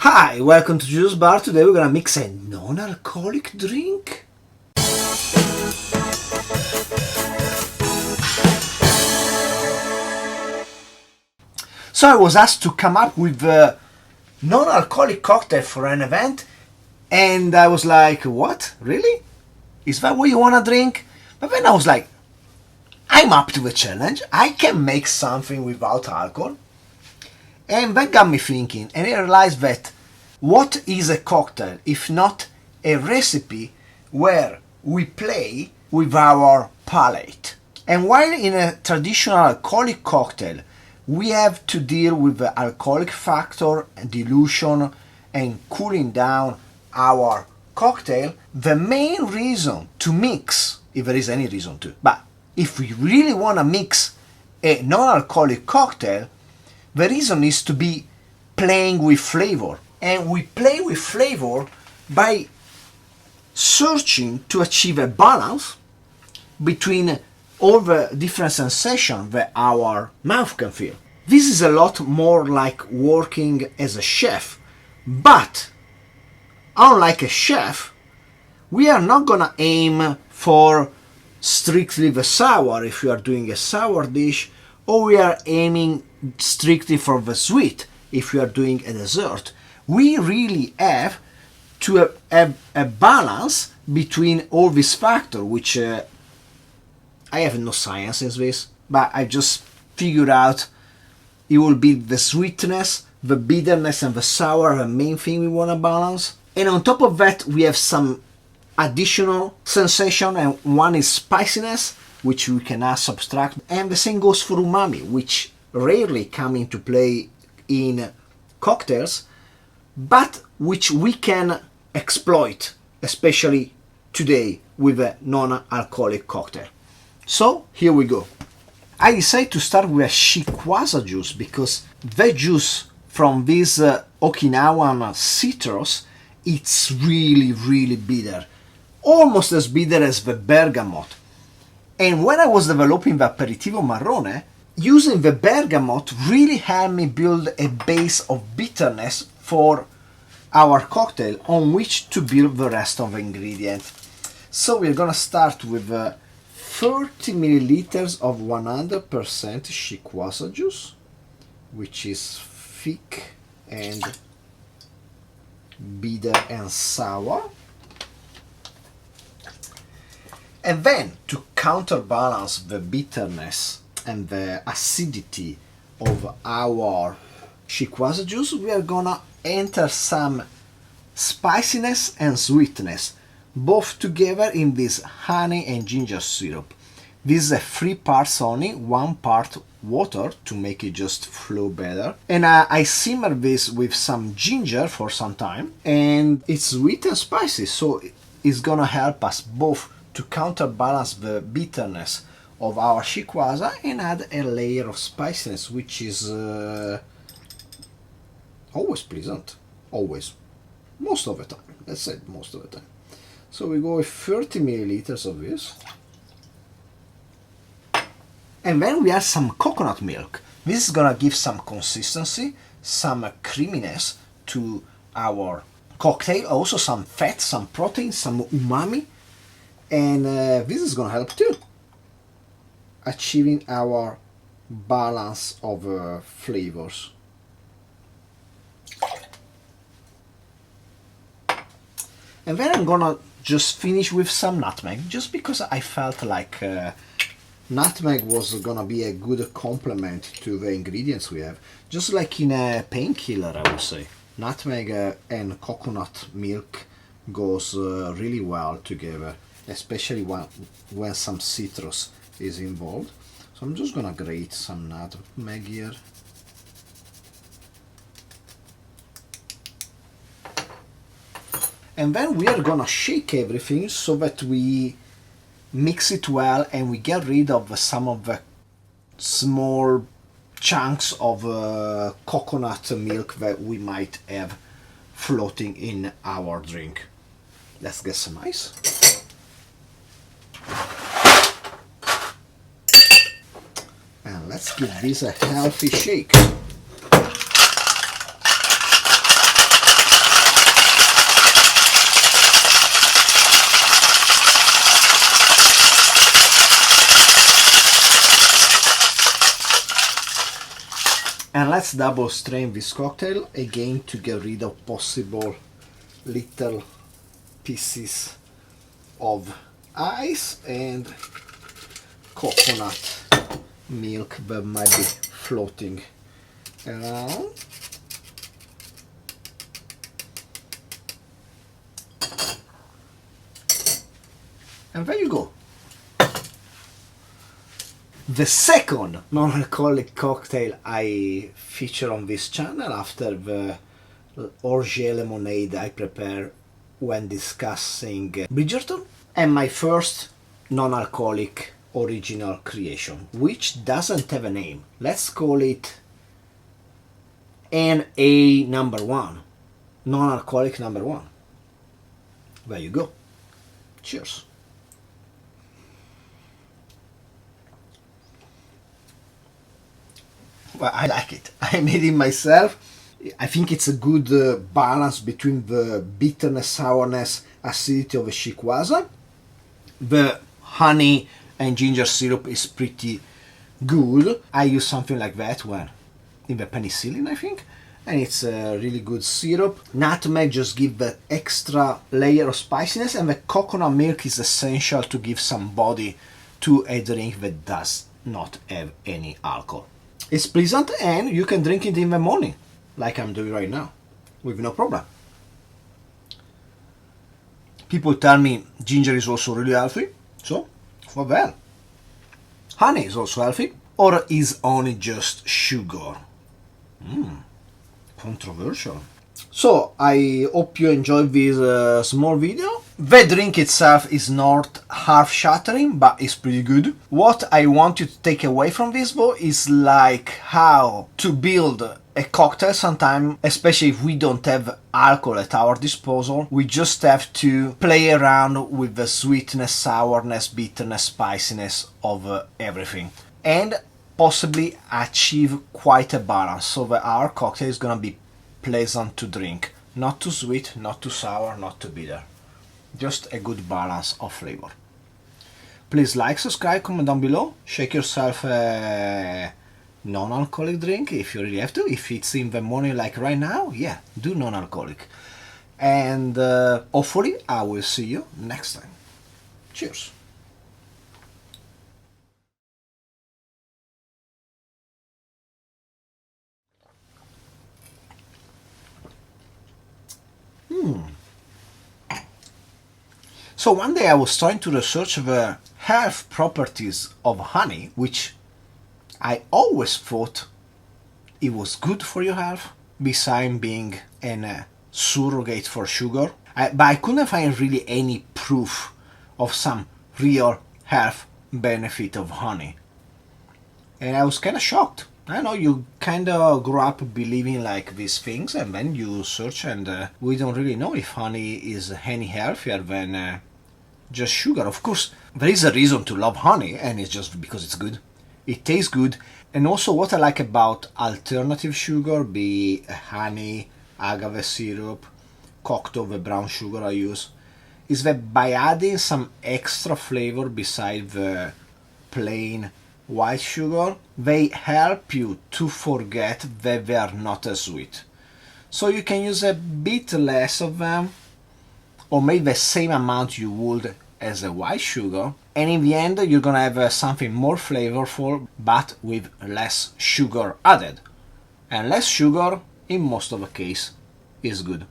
Hi, welcome to Juice Bar. Today we're gonna mix a non-alcoholic drink. So I was asked to come up with a non-alcoholic cocktail for an event, and I was like, what? Really? Is that what you wanna drink? But then I was like, I'm up to the challenge. I can make something without alcohol. And that got me thinking, and I realized that what is a cocktail if not a recipe where we play with our palate? And while in a traditional alcoholic cocktail we have to deal with the alcoholic factor, dilution, and cooling down our cocktail, the main reason to mix, if there is any reason to, but if we really want to mix a non-alcoholic cocktail, the reason is to be playing with flavor. And we play with flavor by searching to achieve a balance between all the different sensations that our mouth can feel. This is a lot more like working as a chef, but unlike a chef, we are not gonna aim for strictly the sour if you are doing a sour dish, or we are aiming strictly for the sweet if you are doing a dessert. We really have to have a balance between all these factors, which I have no science in this, but I just figured out it will be the sweetness, the bitterness, and the sour, the main thing we want to balance. And on top of that, we have some additional sensation, and one is spiciness, which we can subtract, and the same goes for umami, which rarely come into play in cocktails, but which we can exploit, especially today with a non-alcoholic cocktail. So here we go. I decided to start with a shikuwasa juice because the juice from this Okinawan citrus, it's really bitter, almost as bitter as the bergamot. And when I was developing the aperitivo marrone, using the bergamot really helped me build a base of bitterness for our cocktail on which to build the rest of the ingredients. So we're gonna start with 30 milliliters of 100% shikuwasa juice, which is thick and bitter and sour. And then, to counterbalance the bitterness and the acidity of our shikuwasa juice, we are gonna enter some spiciness and sweetness, both together in this honey and ginger syrup. This is a 3 parts only, 1 part water to make it just flow better. And I simmer this with some ginger for some time, and it's sweet and spicy, so it's gonna help us both to counterbalance the bitterness of our shikuwasa and add a layer of spiciness, which is always pleasant. Always. Most of the time. Let's say most of the time. So we go with 30 milliliters of this. And then we add some coconut milk. This is gonna give some consistency, some creaminess to our cocktail, also some fat, some protein, some umami. And this is gonna help too, achieving our balance of flavors. And then I'm gonna just finish with some nutmeg, just because I felt like nutmeg was gonna be a good complement to the ingredients we have, just like in a painkiller, I would say. Nutmeg and coconut milk goes really well together, especially when some citrus is involved. So I'm just gonna grate some nutmeg here. And then we are gonna shake everything so that we mix it well and we get rid of some of the small chunks of coconut milk that we might have floating in our drink. Let's get some ice. And let's give this a healthy shake. And let's double strain this cocktail again to get rid of possible little pieces of ice and coconut milk that might be floating around. And there you go. The second non-alcoholic cocktail I feature on this channel after the orgeat lemonade I prepare when discussing Bridgerton, and my first non-alcoholic original creation, which doesn't have a name. Let's call it NA number 1, non-alcoholic number 1. There you go. Cheers. Well, I like it. I made it myself. I think it's a good balance between the bitterness, sourness, acidity of a shikuwasa. The honey and ginger syrup is pretty good. I use something like that when in the penicillin, I think, and it's a really good syrup. Nutmeg just give the extra layer of spiciness, and the coconut milk is essential to give some body to a drink that does not have any alcohol. It's pleasant, and you can drink it in the morning, like I'm doing right now, with no problem. People tell me ginger is also really healthy, so well. Honey is also healthy, or is only just sugar? Controversial. So I hope you enjoyed this small video. The drink itself is not half-shattering, but it's pretty good. What I want you to take away from this though is like how to build a cocktail sometime, especially if we don't have alcohol at our disposal. We just have to play around with the sweetness, sourness, bitterness, spiciness of everything, and possibly achieve quite a balance so that our cocktail is gonna be pleasant to drink. Not too sweet, not too sour, not too bitter. Just a good balance of flavor. Please like, subscribe, comment down below. Shake yourself a non-alcoholic drink if you really have to. If it's in the morning like right now, yeah, do non-alcoholic. And hopefully I will see you next time. Cheers. So one day I was trying to research the health properties of honey, which I always thought it was good for your health, besides being a surrogate for sugar. But I couldn't find really any proof of some real health benefit of honey. And I was kind of shocked. I know you kind of grew up believing like these things, and then you search and we don't really know if honey is any healthier than just sugar. Of course, there is a reason to love honey, and it's just because it's good. It tastes good. And also what I like about alternative sugar, be honey, agave syrup, cocktail, the brown sugar I use, is that by adding some extra flavor beside the plain white sugar, they help you to forget that they are not as sweet. So you can use a bit less of them, or maybe the same amount you would as a white sugar, and in the end you're gonna have something more flavorful but with less sugar added. And less sugar, in most of the case, is good.